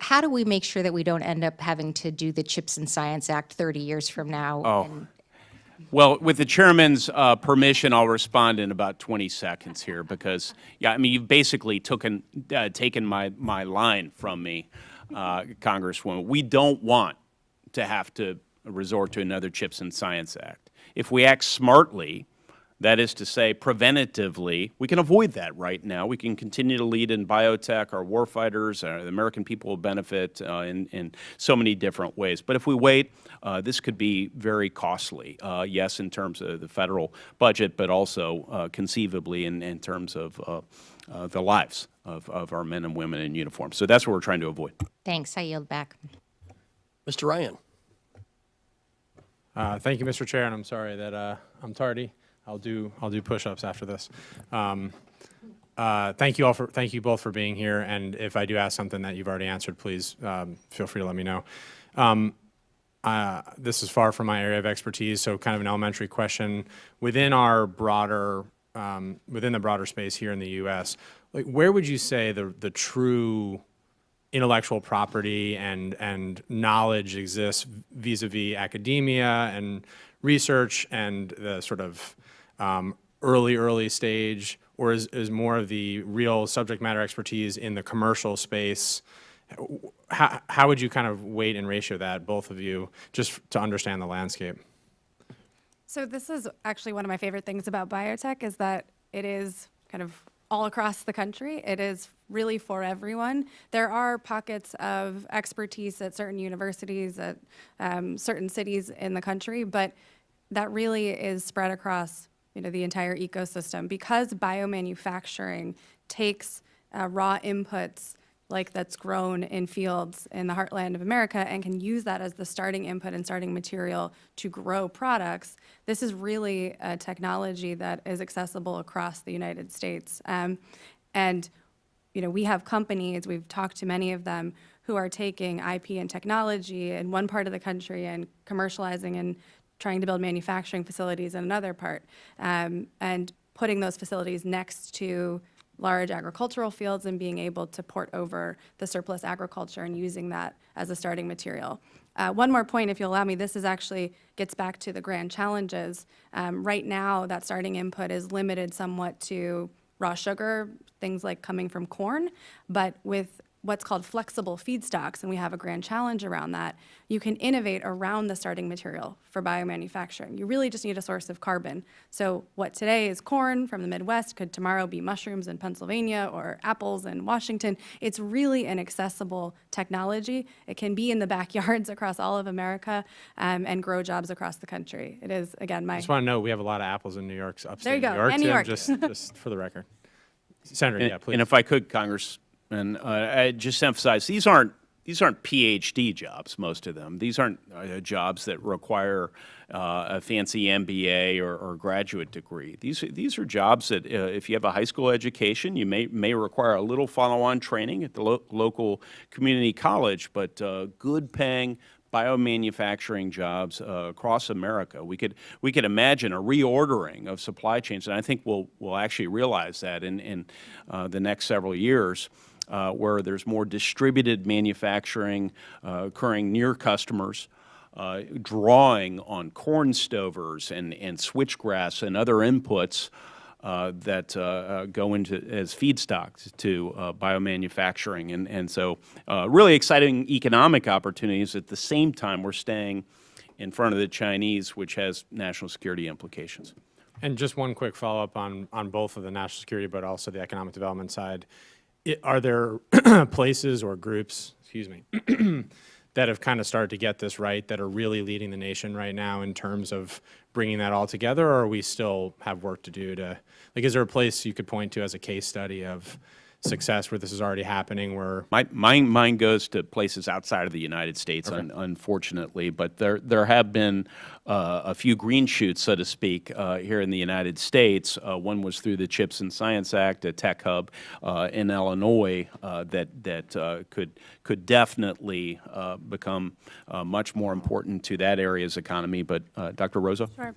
How do we make sure that we don't end up having to do the Chips and Science Act 30 years from now? Oh. Well, with the chairman's permission, I'll respond in about 20 seconds here, because, yeah, I mean, you've basically taken my line from me, Congresswoman. We don't want to have to resort to another Chips and Science Act. If we act smartly, that is to say, preventatively, we can avoid that right now. We can continue to lead in biotech. Our warfighters, the American people will benefit in so many different ways. But if we wait, this could be very costly, yes, in terms of the federal budget, but also conceivably in terms of the lives of our men and women in uniform. So that's what we're trying to avoid. Thanks. I yield back. Mr. Ryan. Thank you, Mr. Chair, and I'm sorry that I'm tardy. I'll do push-ups after this. Thank you both for being here. And if I do ask something that you've already answered, please feel free to let me know. This is far from my area of expertise, so kind of an elementary question. Within our broader, within the broader space here in the U.S., like, where would you say the true intellectual property and knowledge exists vis-a-vis academia and research and the sort of early stage, or is more of the real subject matter expertise in the commercial space? How would you kind of weight and ratio that, both of you, just to understand the landscape? So this is actually one of my favorite things about biotech is that it is kind of all across the country. It is really for everyone. There are pockets of expertise at certain universities, at certain cities in the country, but that really is spread across the entire ecosystem because biomanufacturing takes raw inputs like that's grown in fields in the heartland of America and can use that as the starting input and starting material to grow products. This is really a technology that is accessible across the United States. And we have companies, we've talked to many of them, who are taking IP and technology in one part of the country and commercializing and trying to build manufacturing facilities in another part, and putting those facilities next to large agricultural fields and being able to port over the surplus agriculture and using that as a starting material. One more point, if you'll allow me, this is actually gets back to the grand challenges. Right now, that starting input is limited somewhat to raw sugar, things like coming from corn, but with what's called flexible feedstocks, and we have a grand challenge around that, you can innovate around the starting material for biomanufacturing. You really just need a source of carbon. So what today is corn from the Midwest could tomorrow be mushrooms in Pennsylvania or apples in Washington. It's really an accessible technology. It can be in the backyards across all of America and grow jobs across the country. It is, again, I just want to know we have a lot of apples in New York, upstate There you go, New York. and New too, York. just for the record. Senator, yeah, please. And if I could, Congressman, I just emphasize these aren't PhD jobs. Most of them. These aren't jobs that require a fancy MBA or graduate degree. These are jobs that if you have a high school education, you may require a little follow-on training at the local community college, but good paying biomanufacturing jobs across America. We could imagine a reordering of supply chains, and I think we'll actually realize that in the next several years, where there's more distributed manufacturing occurring near customers, drawing on corn stovers and switchgrass and other inputs that go into as feedstocks to biomanufacturing. And so really exciting economic opportunities. At the same time, we're staying in front of the Chinese, which has national security implications. And just one quick follow-up on both of the national security, but also the economic development side. Are there places or groups, excuse me, that have kind of started to get this right, that are really leading the nation right now in terms of bringing that all together, or are we still have work to do to, like, is there a place you could point to as a case study of success where this is already happening, where? Mine goes to places outside of the United States, unfortunately, but there have been a few green shoots, so to speak, here in the United States. One was through the CHIPS and Science Act, a tech hub in Illinois that could definitely become much more important to that area's economy. But Dr. Rozo? Sure.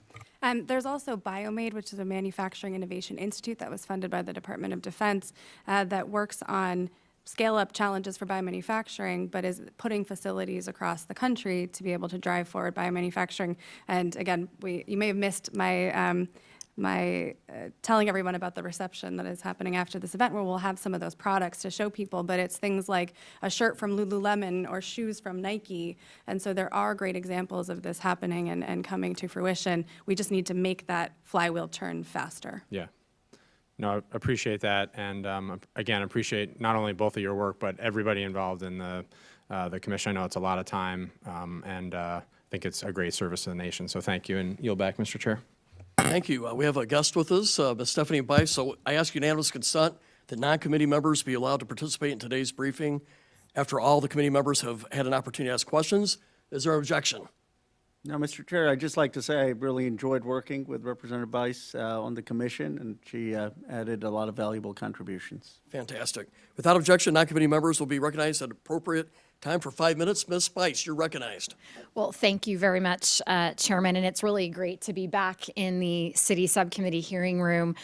There's also BioMade, which is a manufacturing innovation institute that was funded by the Department of Defense that works on scale-up challenges for biomanufacturing, but is putting facilities across the country to be able to drive forward biomanufacturing. And again, you may have missed my telling everyone about the reception that is happening after this event, where we'll have some of those products to show people, but it's things like a shirt from Lululemon or shoes from Nike. And so there are great examples of this happening and coming to fruition. We just need to make that flywheel turn faster. Yeah. No, I appreciate that. And again, appreciate not only both of your work, but everybody involved in the commission. I know it's a lot of time, and I think it's a great service to the nation. So thank you, and yield back, Mr. Chair. Thank you. We have a guest with us, Ms. Stephanie Bice. So I ask unanimous consent that non-committee members be allowed to participate in today's briefing after all the committee members have had an opportunity to ask questions. Is there an objection? Now, Mr. Chair, I'd just like to say I really enjoyed working with Representative Bice on the commission, and she added a lot of valuable contributions. Fantastic. Without objection, non-committee members will be recognized at appropriate time for 5 minutes. Ms. Bice, you're recognized. Well, thank you very much, Chairman, and it's really great to be back in the City Subcommittee hearing room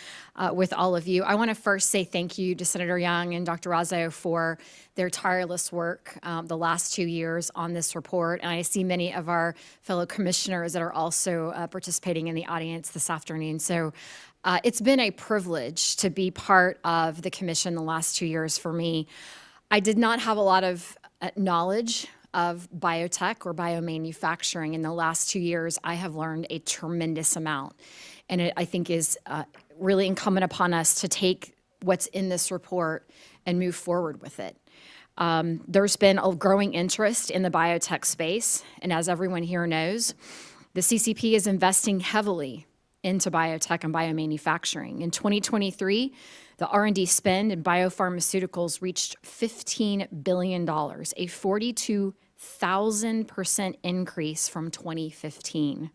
with all of you. I want to first say thank you to Senator Young and Dr. Rozo for their tireless work the last 2 years on this report, and I see many of our fellow commissioners that are also participating in the audience this afternoon. So it's been a privilege to be part of the commission the last 2 years for me. I did not have a lot of knowledge of biotech or biomanufacturing. In the last 2 years, I have learned a tremendous amount. And it, I think, is really incumbent upon us to take what's in this report and move forward with it. There's been a growing interest in the biotech space, and as everyone here knows, the CCP is investing heavily into biotech and biomanufacturing. In 2023, the R&D spend in biopharmaceuticals reached $15 billion, a 42,000% increase from 2015.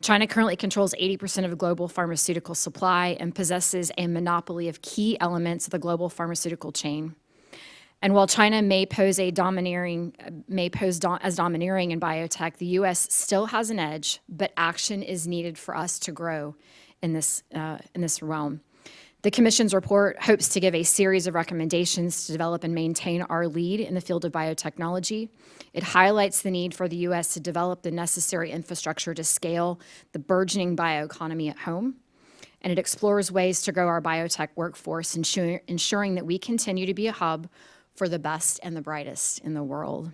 China currently controls 80% of global pharmaceutical supply and possesses a monopoly of key elements of the global pharmaceutical chain. And while China may pose as domineering in biotech, the U.S. still has an edge, but action is needed for us to grow in this realm. The Commission's report hopes to give a series of recommendations to develop and maintain our lead in the field of biotechnology. It highlights the need for the U.S. to develop the necessary infrastructure to scale the burgeoning bioeconomy at home. And it explores ways to grow our biotech workforce, ensuring that we continue to be a hub for the best and the brightest in the world.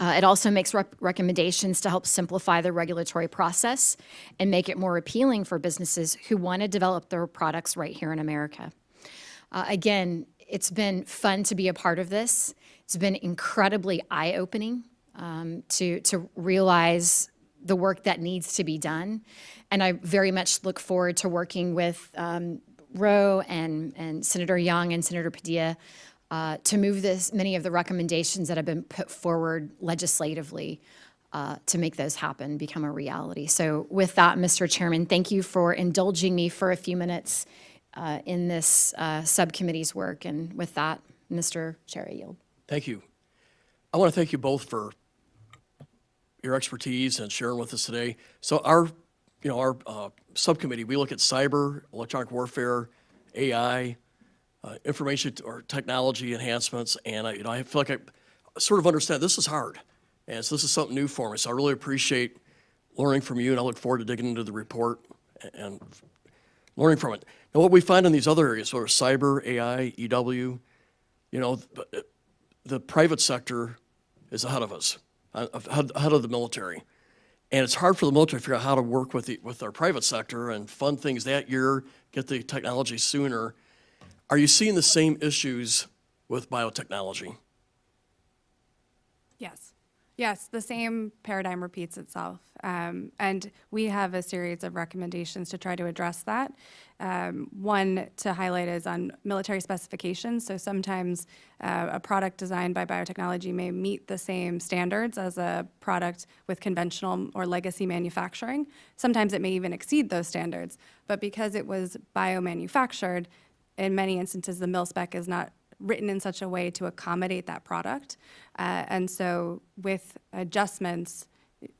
It also makes recommendations to help simplify the regulatory process and make it more appealing for businesses who want to develop their products right here in America. Again, it's been fun to be a part of this. It's been incredibly eye-opening to realize the work that needs to be done. And I very much look forward to working with Roe and Senator Young and Senator Padilla to move many of the recommendations that have been put forward legislatively to make those happen, become a reality. So with that, Mr. Chairman, thank you for indulging me for a few minutes in this subcommittee's work. And with that, Mr. Chair, I yield. Thank you. I want to thank you both for your expertise and sharing with us today. So our subcommittee, we look at cyber, electronic warfare, AI, information or technology enhancements, and I feel like I sort of understand this is hard, and so this is something new for me. So I really appreciate learning from you, and I look forward to digging into the report and learning from it. Now, what we find in these other areas, sort of cyber, AI, EW, the private sector is ahead of us, ahead of the military, and it's hard for the military to figure out how to work with our private sector and fund things that year, get the technology sooner. Are you seeing the same issues with biotechnology? Yes. Yes, the same paradigm repeats itself. And we have a series of recommendations to try to address that. One to highlight is on military specifications. So sometimes a product designed by biotechnology may meet the same standards as a product with conventional or legacy manufacturing. Sometimes it may even exceed those standards. But because it was biomanufactured, in many instances, the mil spec is not written in such a way to accommodate that product. And so with adjustments,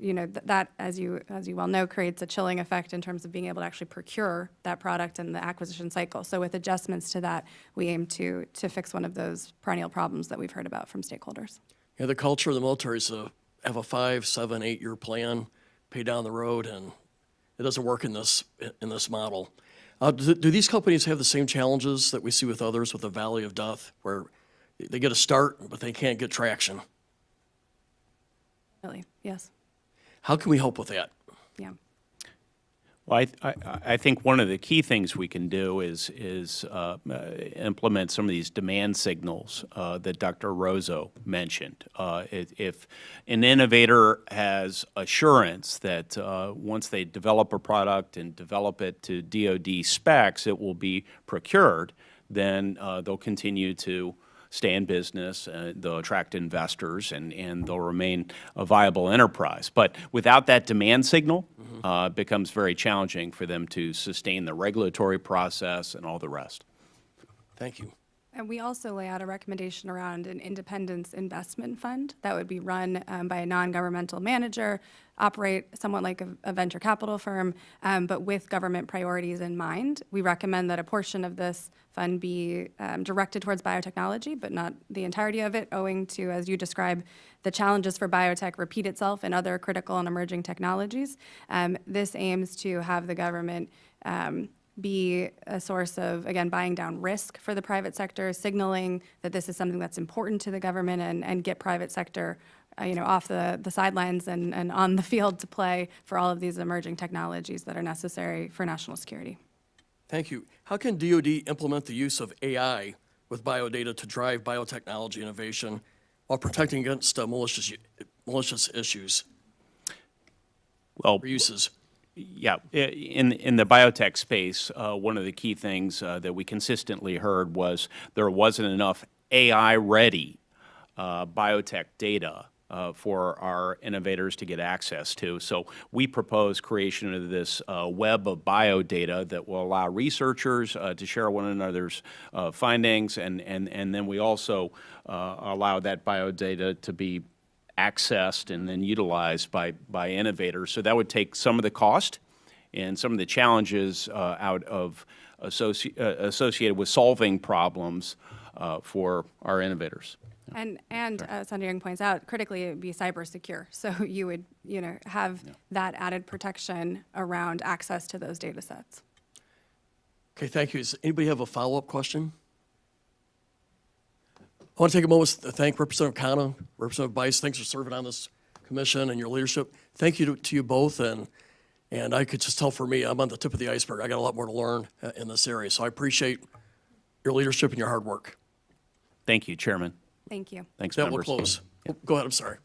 that, as you well know, creates a chilling effect in terms of being able to actually procure that product and the acquisition cycle. So with adjustments to that, we aim to fix one of those perennial problems that we've heard about from stakeholders. Yeah, the culture of the military is to have a 5, 7, 8-year plan, pay down the road, and it doesn't work in this model. Do these companies have the same challenges that we see with others with the valley of death, where they get a start, but they can't get traction? Really, yes. How can we help with that? Yeah. Well, I think one of the key things we can do is implement some of these demand signals that Dr. Rozo mentioned. If an innovator has assurance that once they develop a product and develop it to DoD specs, it will be procured, then they'll continue to stay in business, they'll attract investors, and they'll remain a viable enterprise. But without that demand signal, it becomes very challenging for them to sustain the regulatory process and all the rest. Thank you. And we also lay out a recommendation around an independence investment fund that would be run by a non-governmental manager, operate somewhat like a venture capital firm, but with government priorities in mind. We recommend that a portion of this fund be directed towards biotechnology, but not the entirety of it, owing to, as you describe, the challenges for biotech repeat itself in other critical and emerging technologies. This aims to have the government be a source of, again, buying down risk for the private sector, signaling that this is something that's important to the government, and get private sector off the sidelines and on the field to play for all of these emerging technologies that are necessary for national security. Thank you. How can DoD implement the use of AI with biodata to drive biotechnology innovation while protecting against malicious issues Well, or uses? yeah, in the biotech space, one of the key things that we consistently heard was there wasn't enough AI-ready biotech data for our innovators to get access to. So we propose creation of this web of biodata that will allow researchers to share one another's findings, and then we also allow that biodata to be accessed and then utilized by innovators. So that would take some of the cost and some of the challenges out of associated with solving problems for our innovators. And Senator Young points out, critically, it would be cyber secure. So you would, have that added protection around access to those data sets. Okay, thank you. Does anybody have a follow-up question? I want to take a moment to thank Representative Khanna, Representative Bice. Thanks for serving on this commission and your leadership. Thank you to you both. And I could just tell for me, I'm on the tip of the iceberg. I got a lot more to learn in this area. So I appreciate your leadership and your hard work. Thank you, Chairman. Thank you. Thanks, That will members. close. Go ahead, I'm sorry.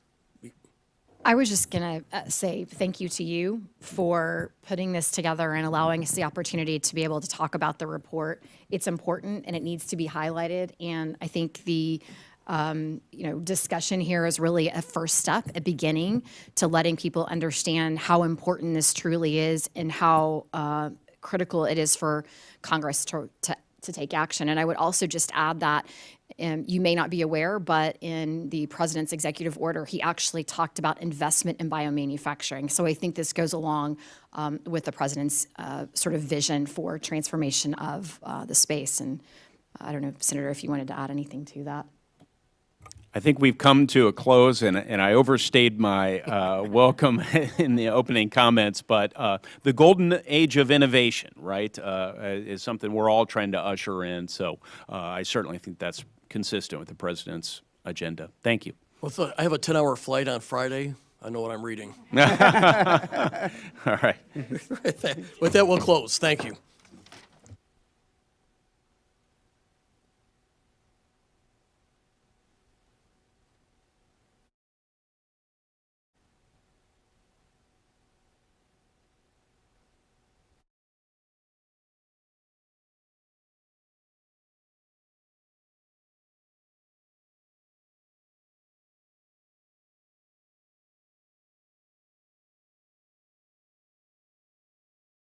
I was just going to say thank you to you for putting this together and allowing us the opportunity to be able to talk about the report. It's important and it needs to be highlighted. And I think the discussion here is really a first step, a beginning to letting people understand how important this truly is and how critical it is for Congress to take action. And I would also just add that you may not be aware, but in the president's executive order, he actually talked about investment in biomanufacturing. So I think this goes along with the president's sort of vision for transformation of the space. And I don't know, Senator, if you wanted to add anything to that. I think we've come to a close, and I overstayed my welcome in the opening comments, but the golden age of innovation, right, is something we're all trying to usher in. So I certainly think that's consistent with the president's agenda. Thank you. Well, I have a 10-hour flight on Friday. I know what I'm reading. All right. With that, we'll close. Thank you.